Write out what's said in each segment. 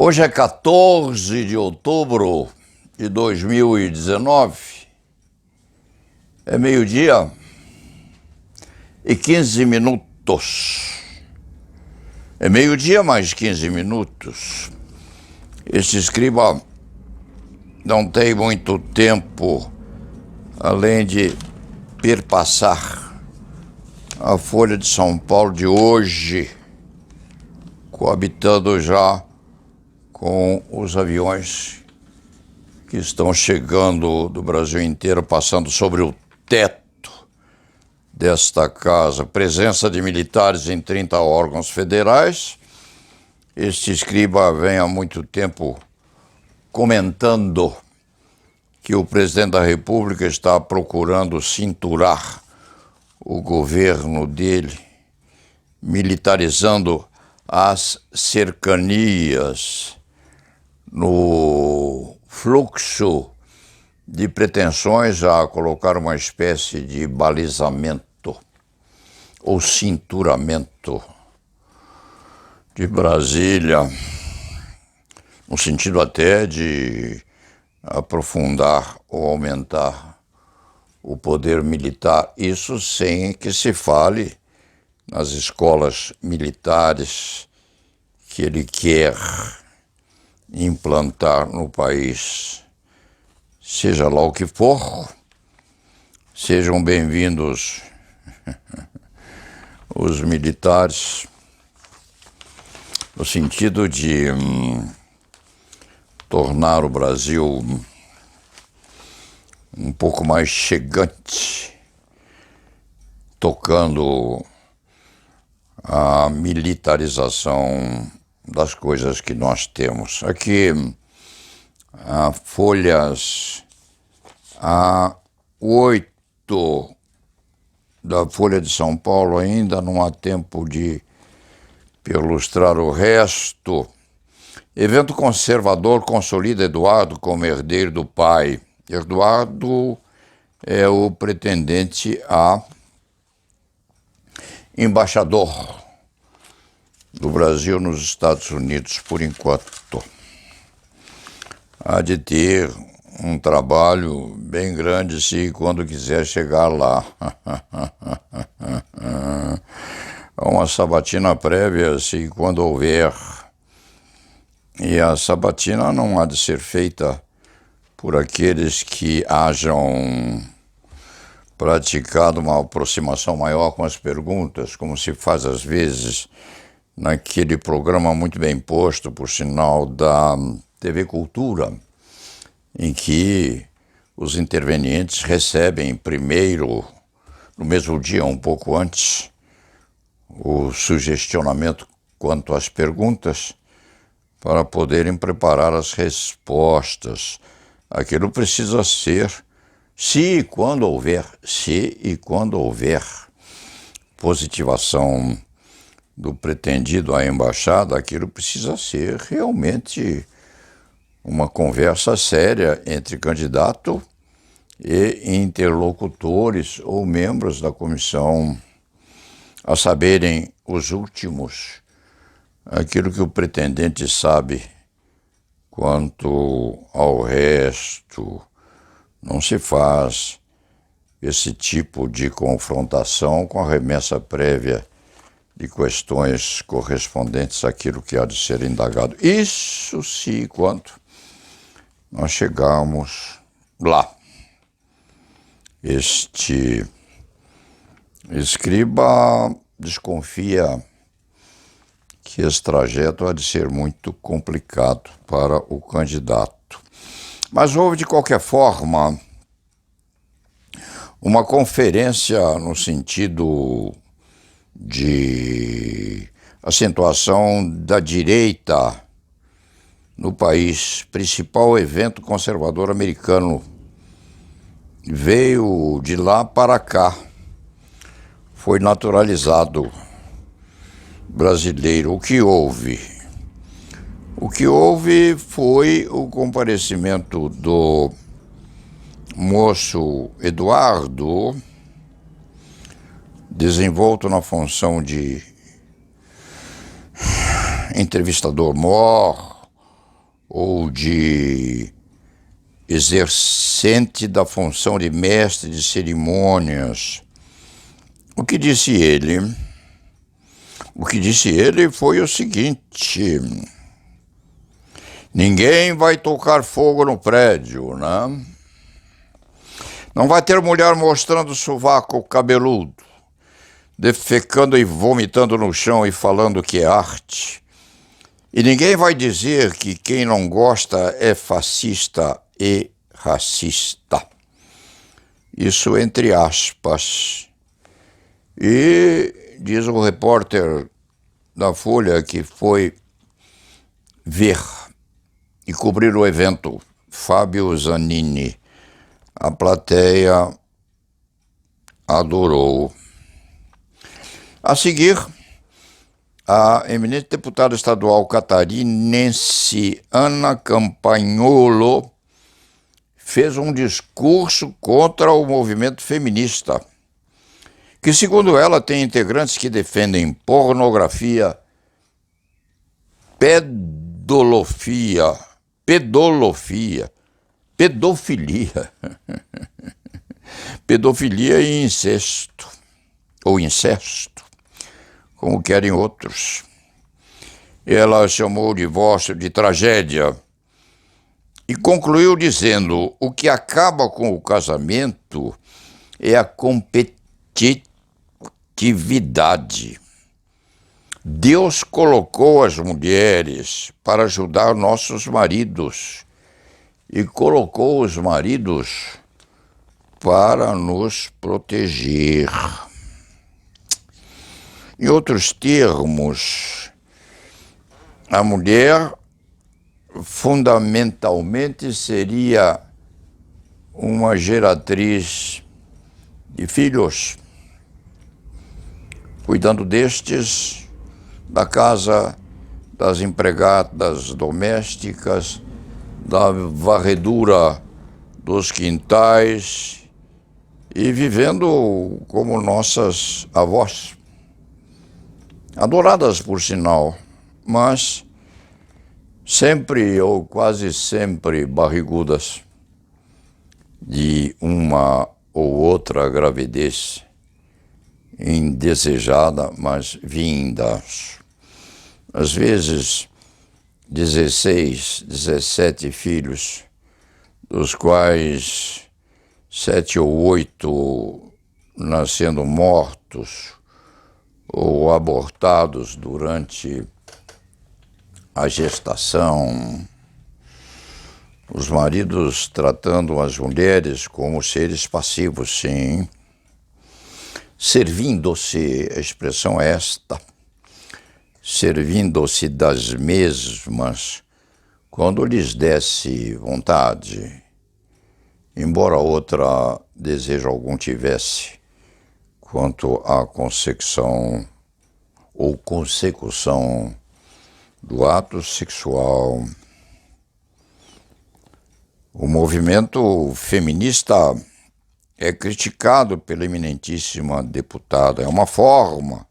Hoje é 14 de outubro de 2019, é meio-dia e 15 minutos. É meio-dia mais 15 minutos. Este escriba não tem muito tempo, além de perpassar a Folha de São Paulo de hoje, coabitando já com os aviões que estão chegando do Brasil inteiro, passando sobre o teto desta casa. Presença de militares em 30 órgãos federais. Este escriba vem há muito tempo comentando que o presidente da República está procurando cinturar o governo dele, militarizando as cercanias no fluxo de pretensões a colocar uma espécie de balizamento ou cinturamento de Brasília, no sentido até de aprofundar ou aumentar o poder militar. Isso sem que se fale nas escolas militares que ele quer implantar no país. Seja lá o que for, sejam bem-vindos os militares, no sentido de tornar o Brasil um pouco mais chegante, tocando a militarização das coisas que nós temos. Aqui, folhas A8 da Folha de São Paulo, ainda não há tempo de perlustrar o resto. Evento conservador consolida Eduardo como herdeiro do pai. Eduardo é o pretendente a embaixador do Brasil nos Estados Unidos, por enquanto. Há de ter um trabalho bem grande se quando quiser chegar lá. Uma sabatina prévia se quando houver. E a sabatina não há de ser feita por aqueles que hajam praticado uma aproximação maior com as perguntas, como se faz às vezes naquele programa muito bem posto, por sinal, da TV Cultura, em que os intervenientes recebem primeiro, no mesmo dia, um pouco antes, o sugestionamento quanto às perguntas, para poderem preparar as respostas. Aquilo precisa ser, se e quando houver positivação do pretendido à embaixada, aquilo precisa ser realmente uma conversa séria entre candidato e interlocutores ou membros da comissão, a saberem os últimos, aquilo que o pretendente sabe. Quanto ao resto, não se faz esse tipo de confrontação com a remessa prévia de questões correspondentes àquilo que há de ser indagado. Isso sim, quando nós chegarmos lá. Este escriba desconfia que esse trajeto há de ser muito complicado para o candidato. Mas houve, de qualquer forma, uma conferência no sentido de acentuação da direita no país. Principal evento conservador americano veio de lá para cá, foi naturalizado brasileiro. O que houve? O que houve foi o comparecimento do moço Eduardo, desenvolto na função de entrevistador mor, ou de exercente da função de mestre de cerimônias. O que disse ele? O que disse ele foi o seguinte: ninguém vai tocar fogo no prédio, né? Não vai ter mulher mostrando sovaco cabeludo, defecando e vomitando no chão e falando que é arte. E ninguém vai dizer que quem não gosta é fascista e racista. Isso entre aspas. E diz o repórter da Folha que foi ver e cobrir o evento, Fábio Zanini. A plateia adorou. A seguir, a eminente deputada estadual catarinense Ana Campagnolo fez um discurso contra o movimento feminista, que, segundo ela, tem integrantes que defendem pornografia, pedofilia, pedofilia e incesto, ou incesto, como querem outros. Ela chamou o divórcio de tragédia e concluiu dizendo: o que acaba com o casamento é a competitividade. Deus colocou as mulheres para ajudar nossos maridos e colocou os maridos para nos proteger. Em outros termos, a mulher fundamentalmente seria uma geratriz de filhos, cuidando destes, da casa, das empregadas domésticas, da varredura dos quintais e vivendo como nossas avós, adoradas por sinal, mas sempre ou quase sempre barrigudas de uma ou outra gravidez indesejada, mas vindas. Às vezes 16, 17 filhos, dos quais 7 ou 8 nascendo mortos ou abortados durante a gestação. Os maridos tratando as mulheres como seres passivos, sim, servindo-se, a expressão é esta, servindo-se das mesmas quando lhes desse vontade, embora outra desejo algum tivesse quanto à consecução ou consecução do ato sexual. O movimento feminista é criticado pela eminentíssima deputada. É uma forma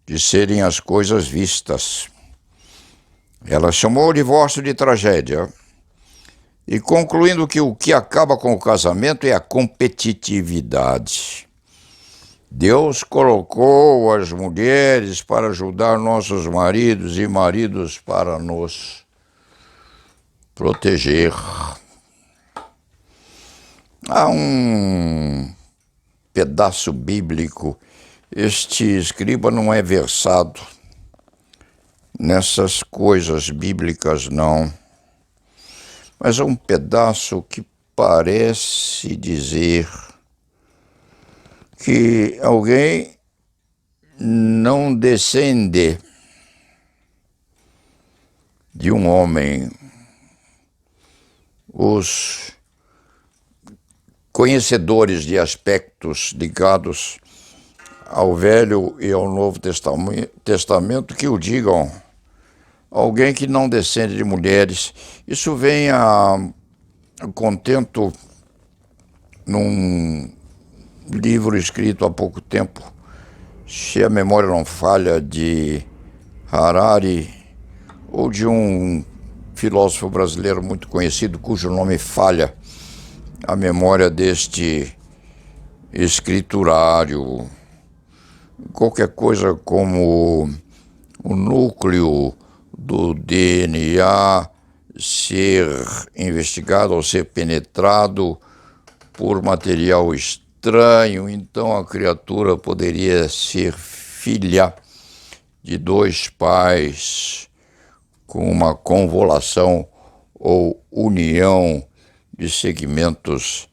de serem as coisas vistas. Ela chamou o divórcio de tragédia e concluindo que o que acaba com o casamento é a competitividade. Deus colocou as mulheres para ajudar nossos maridos e maridos para nos proteger. Há um pedaço bíblico. Este escriba não é versado nessas coisas bíblicas, não. Mas é um pedaço que parece dizer que alguém não descende de um homem. Os conhecedores de aspectos ligados ao Velho e ao Novo Testamento que o digam. Alguém que não descende de mulheres. Isso vem a contento num livro escrito há pouco tempo, se a memória não falha, de Harari, ou de um filósofo brasileiro muito conhecido, cujo nome falha a memória deste escriturário. Qualquer coisa como o núcleo do DNA ser investigado ou ser penetrado por material estranho, então a criatura poderia ser filha de dois pais com uma convolução ou união de segmentos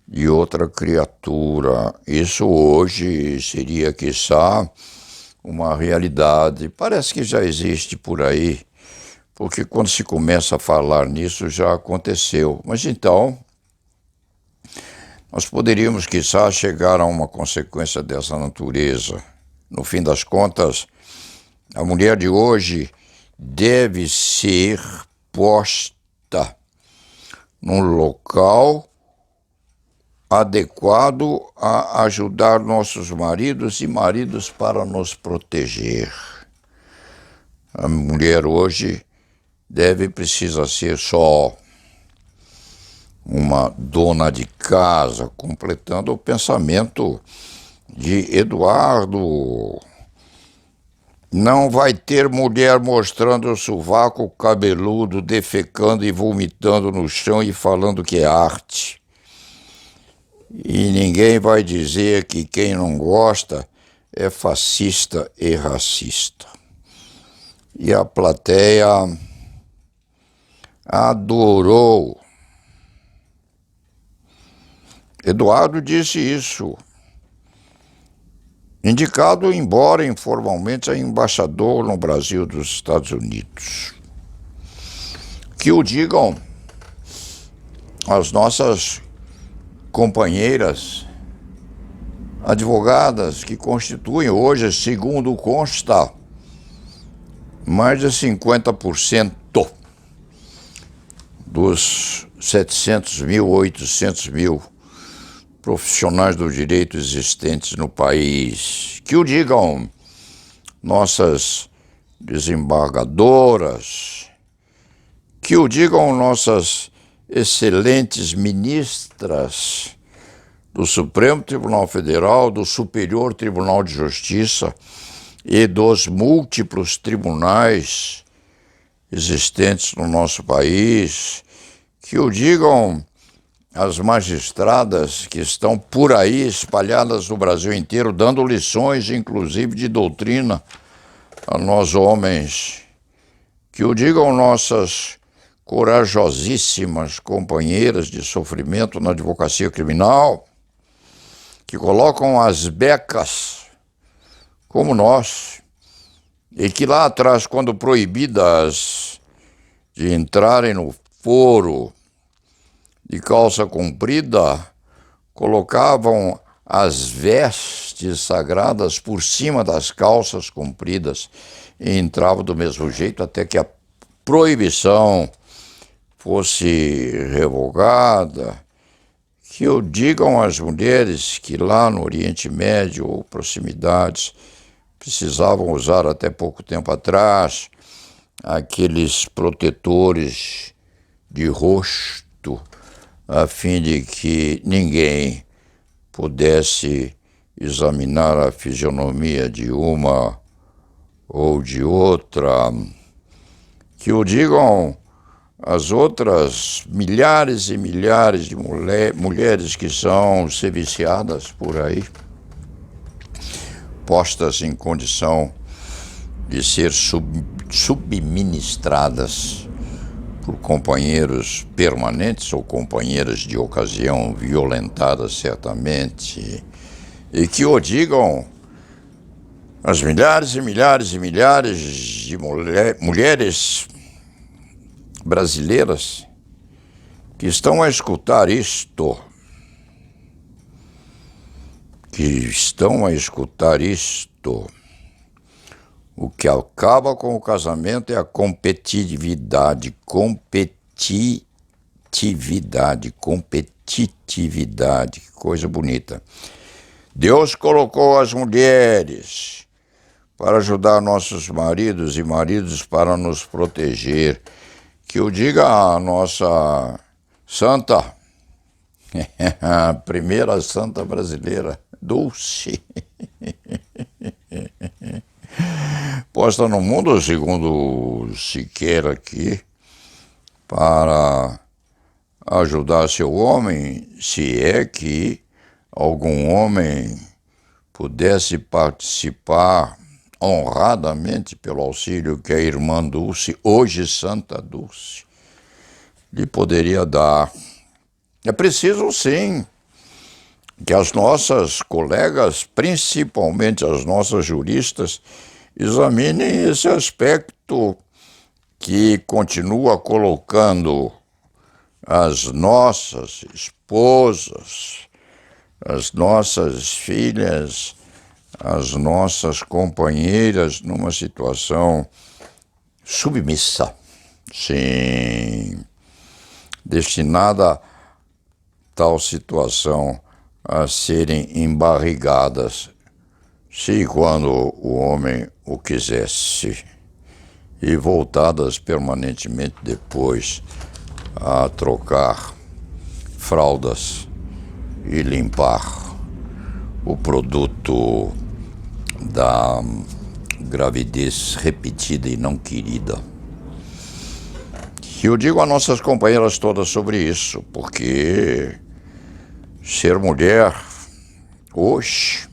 de outra criatura. Isso hoje seria, quiçá, uma realidade. Parece que já existe por aí, porque quando se começa a falar nisso já aconteceu. Mas então, nós poderíamos, quiçá, chegar a uma consequência dessa natureza. No fim das contas, a mulher de hoje deve ser posta num local adequado a ajudar nossos maridos e maridos para nos proteger. A mulher hoje precisa ser só uma dona de casa, completando o pensamento de Eduardo. Não vai ter mulher mostrando o sovaco cabeludo, defecando e vomitando no chão e falando que é arte. E ninguém vai dizer que quem não gosta é fascista e racista. E a plateia adorou. Eduardo disse isso, indicado, embora informalmente, a embaixador no Brasil dos Estados Unidos. Que o digam as nossas companheiras advogadas, que constituem hoje, segundo consta, mais de 50% dos 700 mil, 800 mil profissionais do direito existentes no país. Que o digam nossas desembargadoras, que o digam nossas excelentes ministras do Supremo Tribunal Federal, do Superior Tribunal de Justiça e dos múltiplos tribunais existentes no nosso país, que o digam as magistradas que estão por aí espalhadas no Brasil inteiro, dando lições, inclusive de doutrina, a nós homens. Que o digam nossas corajosíssimas companheiras de sofrimento na advocacia criminal, que colocam as becas como nós, e que lá atrás, quando proibidas de entrarem no foro de calça comprida, colocavam as vestes sagradas por cima das calças compridas e entravam do mesmo jeito até que a proibição fosse revogada. Que o digam as mulheres que lá no Oriente Médio ou proximidades precisavam usar até pouco tempo atrás aqueles protetores de rosto, a fim de que ninguém pudesse examinar a fisionomia de uma ou de outra. Que o digam as outras milhares e milhares de mulheres que são serviciadas por aí, postas em condição de ser subministradas por companheiros permanentes ou companheiras de ocasião, violentadas certamente. E que o digam as milhares e milhares e milhares de mulheres brasileiras que estão a escutar isto, O que acaba com o casamento é a competitividade, que coisa bonita. Deus colocou as mulheres para ajudar nossos maridos e maridos para nos proteger. Que o diga a nossa santa, a primeira santa brasileira, Dulce, posta no mundo, segundo Siqueira aqui, para ajudar seu homem, se é que algum homem pudesse participar honradamente pelo auxílio que a irmã Dulce, hoje Santa Dulce, lhe poderia dar. É preciso, sim, que as nossas colegas, principalmente as nossas juristas, examinem esse aspecto que continua colocando as nossas esposas, as nossas filhas, as nossas companheiras numa situação submissa, sim, destinada a tal situação a serem embarrigadas, se quando o homem o quisesse, e voltadas permanentemente depois a trocar fraldas e limpar o produto da gravidez repetida e não querida. E eu digo a nossas companheiras todas sobre isso, porque ser mulher hoje,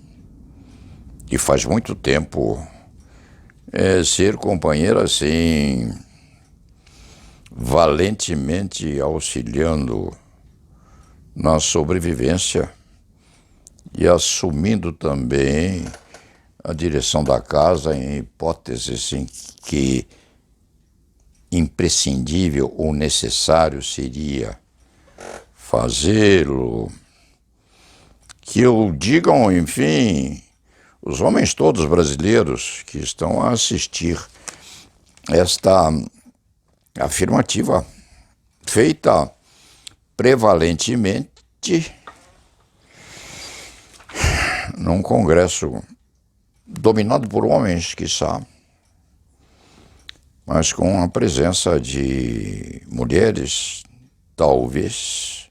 e faz muito tempo, é ser companheira assim, valentemente auxiliando na sobrevivência e assumindo também a direção da casa em hipóteses em que imprescindível ou necessário seria fazê-lo. Que o digam, enfim, os homens todos brasileiros que estão a assistir esta afirmativa feita prevalentemente num congresso dominado por homens, quiçá, mas com a presença de mulheres, talvez,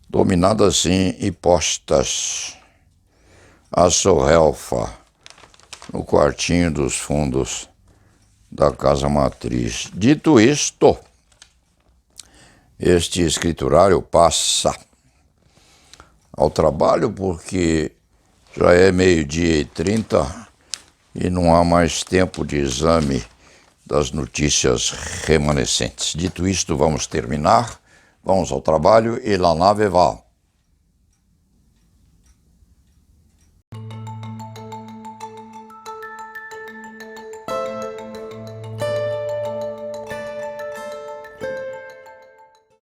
dominadas sim e postas à sorrelfa no quartinho dos fundos da casa matriz. Dito isto, este escriturário passa ao trabalho porque já é 12h30 e não há mais tempo de exame das notícias remanescentes. Dito isto, vamos terminar, vamos ao trabalho e la nave va.